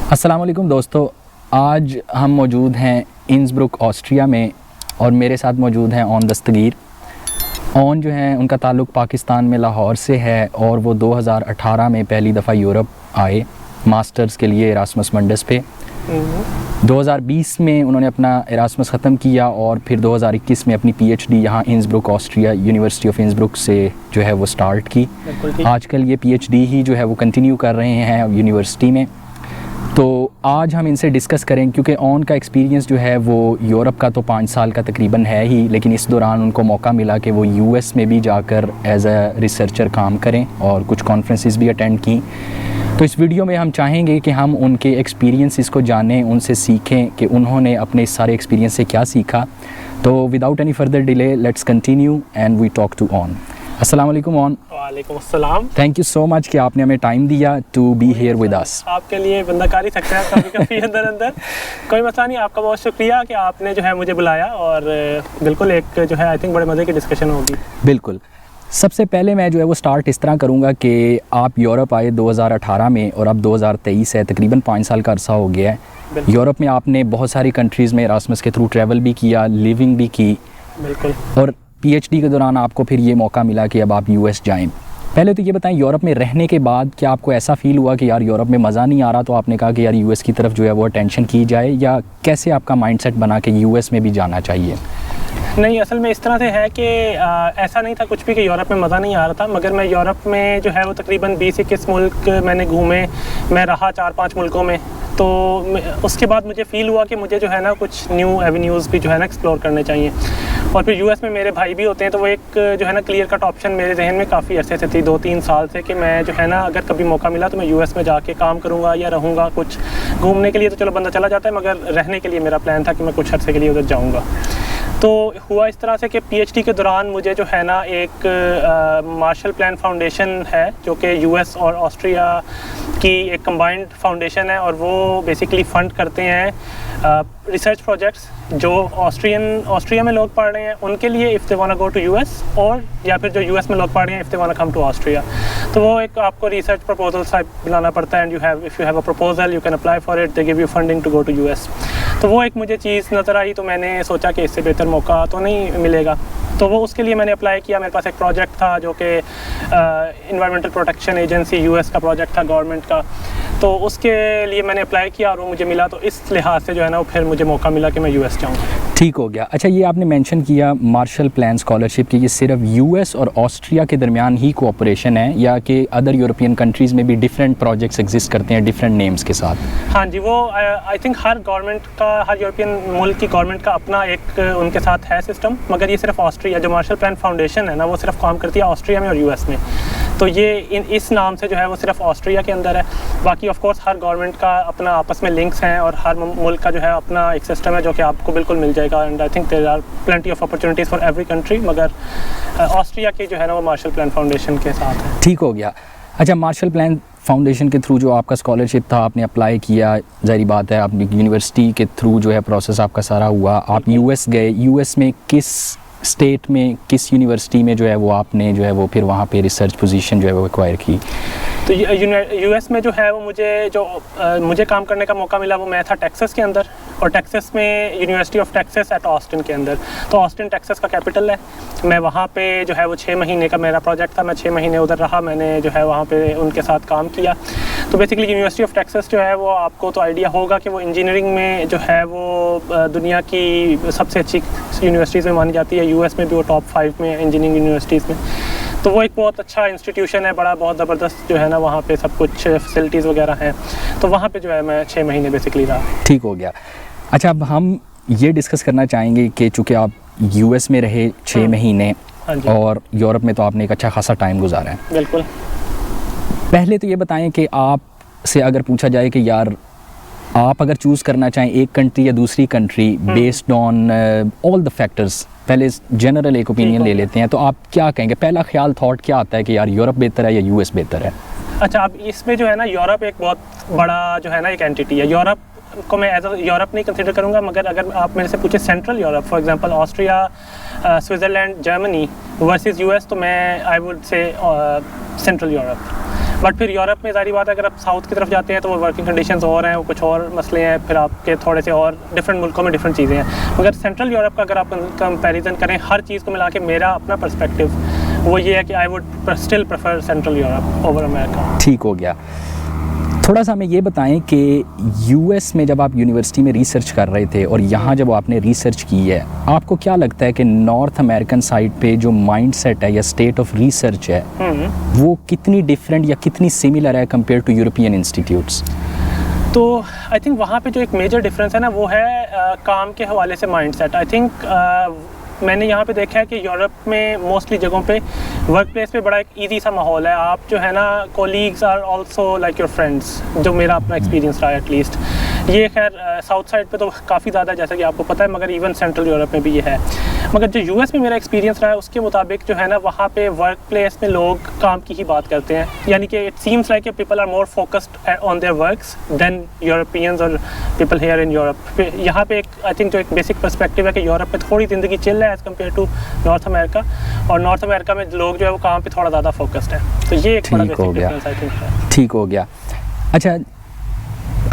अस्सलाम वालेकुम दोस्तों, आज हम मौजूद हैं इंसब्रुक ऑस्ट्रिया में और मेरे साथ मौजूद हैं ओन दस्तगीर। ओन जो हैं उनका ताल्लुक़ पाकिस्तान में लाहौर से है और वो 2018 में पहली दफ़ा यूरोप आए मास्टर्स के लिए इरास्मस मंडस पे। 2020 में उन्होंने अपना इरास्मस ख़त्म किया और फिर 2021 में अपनी पीएचडी यहाँ Innsbruck Austria university of Innsbruck से जो है वो स्टार्ट की। आजकल ये पीएचडी ही जो है वो कंटिन्यू कर रहे हैं यूनिवर्सिटी में। तो आज हम इनसे डिस्कस करें क्योंकि ऑन का एक्सपीरियंस जो है वो यूरोप का तो 5 साल का तकरीबन है ही, लेकिन इस दौरान उनको मौका मिला कि वो यूएस में भी जाकर एज अ रिसर्चर काम करें और कुछ कॉन्फ्रेंसेस भी अटेंड की। तो इस वीडियो में हम चाहेंगे कि हम उनके एक्सपीरियंसेस को जानें, उनसे सीखें कि उन्होंने अपने इस सारे एक्सपीरियंस से क्या सीखा। तो without any further delay let's continue and we talk to Aun. अस्सलाम वालेकुम ऑन। वालेकुम अस्सलाम। थैंक यू सो मच कि आपने हमें टाइम दिया to be here with us. आपके लिए बंदा कर ही सकता है कभी-कभी अंदर कोई मसला नहीं। आपका बहुत शुक्रिया कि आपने जो है मुझे बुलाया और बिल्कुल एक जो है आई थिंक बड़े मज़े की डिस्कशन होगी। बिल्कुल। सबसे पहले मैं जो है वो स्टार्ट इस तरह करूँगा कि आप यूरोप आए 2018 में और अब 2023 है, तकरीबन 5 साल का अरसा हो गया है। यूरोप में आपने बहुत सारी कंट्रीज़ में इरास्मस के थ्रू ट्रैवल भी किया, लिविंग भी की। बिल्कुल। और पीएचडी के दौरान आपको फिर ये मौका मिला कि अब आप यूएस जाएं। पहले तो ये बताएं, यूरोप में रहने के बाद क्या आपको ऐसा फ़ील हुआ कि यार यूरोप में मज़ा नहीं आ रहा, तो आपने कहा कि यार यूएस की तरफ जो है वो अटेंशन की जाए, या कैसे आपका माइंडसेट बना कि यूएस में भी जाना चाहिए? नहीं, असल में इस तरह से है कि ऐसा नहीं था कुछ भी कि यूरोप में मज़ा नहीं आ रहा था, मगर मैं यूरोप में जो है वो तकरीबन 20-21 मुल्क मैंने घूमे, मैं रहा 4-5 मुल्कों में। तो उसके बाद मुझे फ़ील हुआ कि मुझे जो है ना कुछ न्यू एवेन्यूज़ भी जो है ना एक्सप्लोर करने चाहिए। और फिर यूएस में मेरे भाई भी होते हैं, तो वो एक जो है ना क्लियर कट ऑप्शन मेरे जहन में काफ़ी अरसे से थी, 2-3 साल से, कि मैं जो है ना अगर कभी मौका मिला तो मैं यूएस में जाके काम करूँगा या रहूँगा। कुछ घूमने के लिए तो चलो बंदा चला जाता है, मगर रहने के लिए मेरा प्लान था कि मैं कुछ अरसे के लिए उधर जाऊँगा। तो हुआ इस तरह से कि पीएचडी के दौरान मुझे जो है ना एक मार्शल प्लान फाउंडेशन है जो कि यूएस और ऑस्ट्रिया की एक कंबाइंड फाउंडेशन है, और वो बेसिकली फ़ंड करते हैं रिसर्च प्रोजेक्ट्स जो ऑस्ट्रिया में लोग पढ़ रहे हैं उनके लिए, if they want to go to US, और या फिर जो यूएस में लोग पढ़ रहे हैं if they want to come to Austria. तो वो एक आपको रिसर्च प्रपोजल टाइप बनाना पड़ता है, and if you have a proposal you can apply for it, they give you funding to go to US. तो वो एक मुझे चीज़ नज़र आई, तो मैंने सोचा कि इससे बेहतर मौका तो नहीं मिलेगा। तो वो उसके लिए मैंने अप्लाई किया। मेरे पास एक प्रोजेक्ट था जो कि इन्वायरमेंटल प्रोटेक्शन एजेंसी यूएस का प्रोजेक्ट था गवर्नमेंट का, तो उसके लिए मैंने अप्लाई किया और वो मुझे मिला। तो इस लिहाज से जो है ना वो फिर मुझे मौका मिला कि मैं यूएस जाऊँ। ठीक हो गया। अच्छा, ये आपने मेंशन किया मार्शल प्लान स्कॉलरशिप की, ये सिर्फ यूएस और ऑस्ट्रिया के दरमियान ही कोऑपरेशन है या कि अदर यूरोपियन कंट्रीज़ में भी डिफरेंट प्रोजेक्ट्स एग्जिस्ट करते हैं डिफरेंट नेम्स के साथ? हाँ जी, वो आई थिंक हर गवर्नमेंट का, हर यूरोपियन मुल्क की गवर्नमेंट का अपना एक उनके साथ है सिस्टम, मगर ये सिर्फ ऑस्ट्रिया, जो मार्शल प्लान फाउंडेशन है ना, वो सिर्फ काम करती है ऑस्ट्रिया में और यूएस में। तो ये इस नाम से जो है वो सिर्फ ऑस्ट्रिया के अंदर है। बाकी ऑफ कोर्स हर गवर्नमेंट का अपना आपस में लिंक्स हैं और हर मुल्क का जो है अपना एक सिस्टम है जो कि आपको बिल्कुल मिल जाएगा, and I think there are plenty of opportunities for every country, मगर ऑस्ट्रिया की जो है ना वो मार्शल प्लान फाउंडेशन के साथ है। ठीक हो गया। अच्छा, मार्शल प्लान फाउंडेशन के थ्रू जो आपका स्कॉलरशिप था, आपने अप्लाई किया, ज़ाहिर बात है आपने यूनिवर्सिटी के थ्रू जो है प्रोसेस आपका सारा हुआ, आप यूएस गए। यूएस में किस स्टेट में, किस यूनिवर्सिटी में जो है वो आपने जो है वो फिर वहाँ पे रिसर्च पोजीशन जो है वो एक्वायर की? तो यूएस में जो है वो मुझे काम करने का मौका मिला, वो मैं था टेक्सास के अंदर, और टेक्सास में university of Texas at Austin के अंदर। तो ऑस्टिन टेक्सास का कैपिटल है। मैं वहाँ पे जो है वो 6 महीने का मेरा प्रोजेक्ट था, मैं 6 महीने उधर रहा, मैंने जो है वहाँ पे उनके साथ काम किया। तो बेसिकली यूनिवर्सिटी ऑफ टेक्सास जो है वो आपको तो आइडिया होगा कि वो इंजीनियरिंग में जो है वो दुनिया की सबसे अच्छी यूनिवर्सिटीज़ में मानी जाती है। यूएस में भी वो टॉप 5 में इंजीनियरिंग यूनिवर्सिटीज़ में। तो वो एक बहुत अच्छा इंस्टीट्यूशन है, बड़ा बहुत ज़बरदस्त जो है ना, वहाँ पे सब कुछ फैसिलिटीज़ वगैरह हैं। तो वहाँ पे जो है मैं 6 महीने बेसिकली रहा। ठीक हो गया। अच्छा, अब हम ये डिस्कस करना चाहेंगे कि चूँकि आप यूएस में रहे 6 महीने और यूरोप में तो आपने एक अच्छा खासा टाइम गुजारा है। बिल्कुल। पहले तो ये बताएं कि आप से अगर पूछा जाए कि यार आप अगर चूज़ करना चाहें एक कंट्री या दूसरी country based on all the factors, पहले जनरल एक ओपिनियन ले लेते हैं, तो आप क्या कहेंगे? पहला ख्याल थॉट क्या आता है कि यार यूरोप बेहतर है या यूएस बेहतर है? अच्छा, अब इसमें जो है ना यूरोप एक बहुत बड़ा जो है ना एक एंटिटी है। यूरोप को मैं एज यूरोप नहीं कंसिडर करूँगा, मगर अगर आप मेरे से पूछे central Europe, for example Austria, Switzerland, Germany versus US, तो मैं I would say central Europe. But फिर यूरोप में ज़ाहिर बात है अगर आप साउथ की तरफ जाते हैं तो वो वर्किंग कंडीशंस और हैं, वो कुछ और मसले हैं, फिर आपके थोड़े से और डिफरेंट मुल्कों में डिफरेंट चीज़ें हैं। मगर सेंट्रल यूरोप का अगर आप कंपैरिजन करें हर चीज़ को मिला के, मेरा अपना पर्सपेक्टिव वो ये है कि I would still prefer central Europe over America. ठीक हो गया। थोड़ा सा हमें ये बताएं कि यूएस में जब आप यूनिवर्सिटी में रिसर्च कर रहे थे और यहाँ जब आपने रिसर्च की है, आपको क्या लगता है कि नॉर्थ अमेरिकन साइड पे जो माइंडसेट है या स्टेट ऑफ रिसर्च है वो कितनी डिफरेंट या कितनी सिमिलर है कंपेयर टू यूरोपियन इंस्टीट्यूट्स? तो आई थिंक वहाँ पे जो एक मेजर डिफरेंस है ना वो है काम के हवाले से माइंडसेट। आई थिंक मैंने यहाँ पे देखा है कि यूरोप में मोस्टली जगहों पे वर्क प्लेस पे बड़ा एक इजी सा माहौल है। आप जो है ना colleagues are also like your friends, जो मेरा अपना एक्सपीरियंस रहा है एटलीस्ट। ये खैर साउथ साइड पे तो काफ़ी ज़्यादा जैसा कि आपको पता है, मगर इवन सेंट्रल यूरोप में भी ये है। मगर जो यूएस में मेरा एक्सपीरियंस रहा है उसके मुताबिक जो है ना वहाँ पे वर्क प्लेस में लोग काम की ही बात करते हैं, यानी कि it seems like people are more focused on their works then Europeans और पीपल हेयर इन यूरोप। यहाँ पे एक आई थिंक जो एक बेसिक पर्सपेक्टिव है कि यूरोप में थोड़ी ज़िंदगी चिल है as compare to North America, और नॉर्थ अमेरिका में लोग जो है वो काम पे थोड़ा ज़्यादा फोकस्ड है। तो ये एक बड़ा बेसिक डिफरेंस आई थिंक है। ठीक हो गया। अच्छा,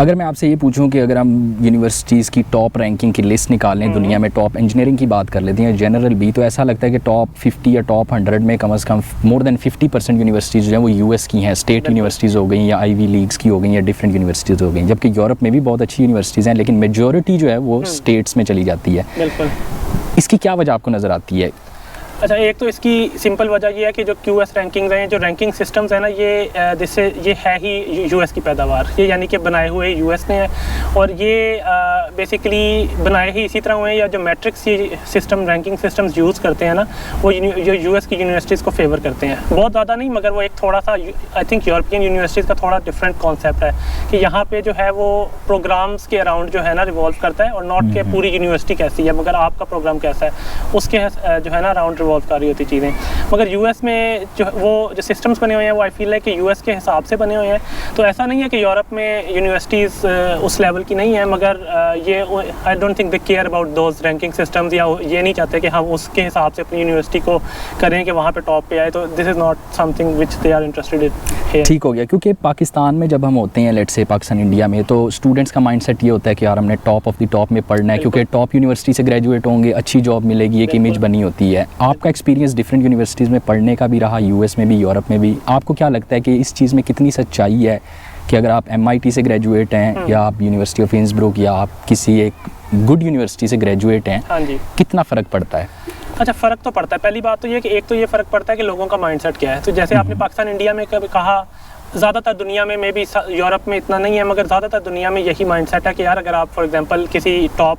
अगर मैं आपसे ये पूछूं कि अगर हम यूनिवर्सिटीज़ की टॉप रैंकिंग की लिस्ट निकालें दुनिया में, टॉप इंजीनियरिंग की बात कर लेते हैं जनरल भी, तो ऐसा लगता है कि टॉप 50 या टॉप 100 में कम से कम मोर देन 50% यूनिवर्सिटीज़ जो हैं वो यूएस की हैं। स्टेट यूनिवर्सिटीज़ हो गई या आईवी लीग्स की हो गई या डिफरेंट यूनिवर्सिटीज़ हो गई, जबकि यूरोप में भी बहुत अच्छी यूनिवर्सिटीज़ हैं, लेकिन मेजॉरिटी जो है वो स्टेट्स में चली जाती है। बिल्कुल। इसकी क्या वजह आपको नज़र आती है? अच्छा, एक तो इसकी सिंपल वजह ये है कि जो क्यूएस रैंकिंग्स हैं, जो रैंकिंग सिस्टम्स हैं ना, ये जिससे ये है ही यूएस की पैदावार, ये यानी कि बनाए हुए यूएस ने है, और ये बेसिकली बनाए ही इसी तरह हुए हैं। या जो matrix system ranking systems use करते हैं ना, वो जो यूएस की यूनिवर्सिटीज़ को फेवर करते हैं, बहुत ज़्यादा नहीं, मगर वो एक थोड़ा सा आई थिंक यूरोपियन यूनिवर्सिटीज़ का थोड़ा डिफरेंट कॉन्सेप्ट है कि यहाँ पे जो है वो प्रोग्राम्स के अराउंड जो है ना रिवॉल्व करता है, और नॉट के पूरी यूनिवर्सिटी कैसी है मगर आपका प्रोग्राम कैसा है उसके जो है ना अराउंड रिवॉल्व कर रही होती चीज़ें। मगर यूएस में जो सिस्टम्स बने हुए हैं वो आई फील है कि यूएस के हिसाब से बने हुए हैं। तो ऐसा नहीं है कि यूरोप में यूनिवर्सिटीज़ उस लेवल की नहीं है, मगर ये I don't think they care about those ranking systems, या ये नहीं चाहते कि हम उसके हिसाब से अपनी यूनिवर्सिटी को करें कि वहाँ पे टॉप पे आए। तो this is not something which they are interested in. ठीक हो गया, क्योंकि पाकिस्तान में जब हम होते हैं, लेट्स से पाकिस्तान इंडिया में, तो स्टूडेंट्स का माइंडसेट ये होता है कि यार हमने टॉप ऑफ द टॉप में पढ़ना है, क्योंकि टॉप यूनिवर्सिटी से ग्रेजुएट होंगे, अच्छी जॉब मिलेगी, एक इमेज बनी होती है। आपका एक्सपीरियंस डिफरेंट यूनिवर्सिटीज़ में पढ़ने का भी रहा, यूएस में भी, यूरोप में भी। आपको क्या लगता है कि इस चीज़ में कितनी सच्चाई है कि अगर आप MIT से ग्रेजुएट हैं या आप यूनिवर्सिटी ऑफ इंसब्रुक या आप किसी एक गुड यूनिवर्सिटी से ग्रेजुएट हैं, हाँ जी, कितना फ़र्क पड़ता है? अच्छा, फ़र्क तो पड़ता है। पहली बात तो ये कि एक तो ये फ़र्क पड़ता है कि लोगों का माइंडसेट क्या है। तो जैसे आपने पाकिस्तान इंडिया में कभी कहा, ज़्यादातर दुनिया में मे बी यूरोप में इतना नहीं है, मगर ज़्यादातर दुनिया में यही माइंडसेट है कि यार अगर आप फॉर एग्जांपल किसी टॉप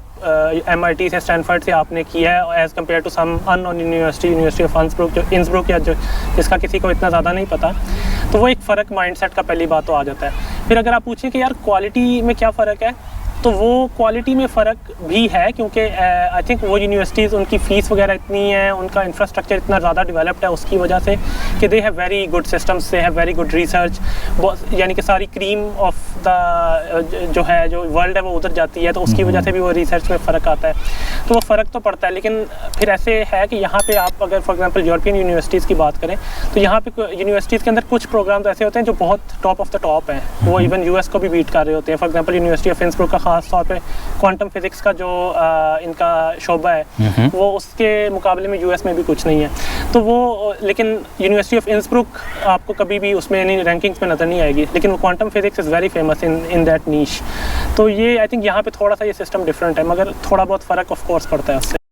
MIT से स्टैनफोर्ड से आपने किया है as compare to some unknown university of Innsbruck या जिसका किसी को इतना ज़्यादा नहीं पता, तो वो एक फ़र्क माइंडसेट का पहली बात तो आ जाता है। फिर अगर आप पूछें कि यार क्वालिटी में क्या फ़र्क है, तो वो क्वालिटी में फ़र्क भी है, क्योंकि आई थिंक वो यूनिवर्सिटीज़ उनकी फ़ीस वगैरह इतनी है, उनका इंफ्रास्ट्रक्चर इतना ज़्यादा डेवलप्ड है उसकी वजह से कि they have very good systems, they have very good research, यानी कि सारी क्रीम ऑफ द जो वर्ल्ड है वो उधर जाती है, तो उसकी वजह से भी वो रिसर्च में फ़र्क आता है। तो वो फ़र्क तो पड़ता है। लेकिन फिर ऐसे है कि यहाँ पे आप अगर फॉर एग्जांपल यूरोपियन यूनिवर्सिटीज़ की बात करें, तो यहाँ पे यूनिवर्सिटीज़ के अंदर कुछ प्रोग्राम्स ऐसे होते हैं जो बहुत टॉप ऑफ द टॉप हैं, वो इवन यूएस को भी बीट कर रहे होते हैं। For example university of Innsbruck का खास तौर पे क्वांटम फिजिक्स का जो इनका शोबा है वो उसके मुकाबले में यूएस में भी कुछ नहीं है। तो वो लेकिन यूनिवर्सिटी ऑफ इंसब्रुक आपको कभी भी उसमें रैंकिंग्स में नज़र नहीं आएगी, लेकिन वो quantum physics is very famous in that niche. तो ये आई थिंक यहाँ पे थोड़ा सा ये सिस्टम डिफरेंट है, मगर थोड़ा बहुत फ़र्क ऑफ कोर्स पड़ता है उससे।